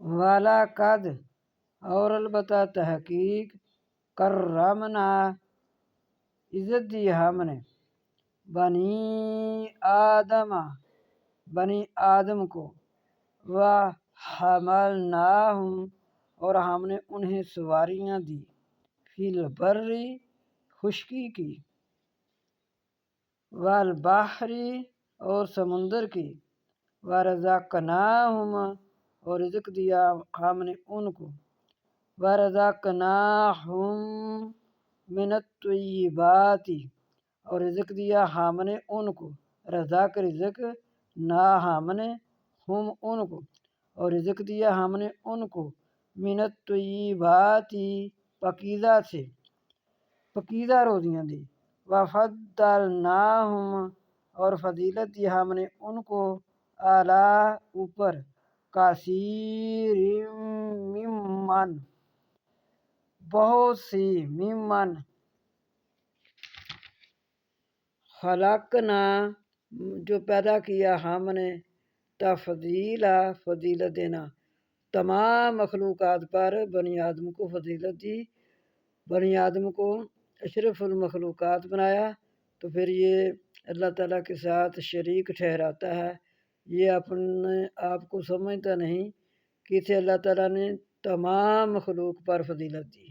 والا قد اور البتہ تحقیق کرمنا عزت دی ہم نے بنی آدم کو و حملناہم اور ہم نے انہیں سواریاں دی فی البری خشکی کی والبحری اور سمندر کی ورزقناہم اور رزق دیا ہم نے ان کو ورزقناہم من الطیبات اور رزق دیا ہم نے ان کو رزق نہ ہم نے ہم ان کو اور رزق دیا ہم نے ان کو من الطیبات پاکیزہ سے پاکیزہ روزیاں دی وفضلناہم اور فضیلت دی ہم نے ان کو اعلیٰ اوپر کثیر ممن بہت سی ممن خلقنا جو پیدا کیا ہم نے تفضیلا فضیلت دینا تمام مخلوقات پر بنی آدم کو فضیلت دی بنی آدم کو اشرف المخلوقات بنایا تو پھر یہ اللہ تعالیٰ کے ساتھ شریک ٹھہراتا ہے یہ اپنے آپ کو سمجھتا نہیں کہ اسے اللہ تعالیٰ نے تمام مخلوق پر فضیلت دی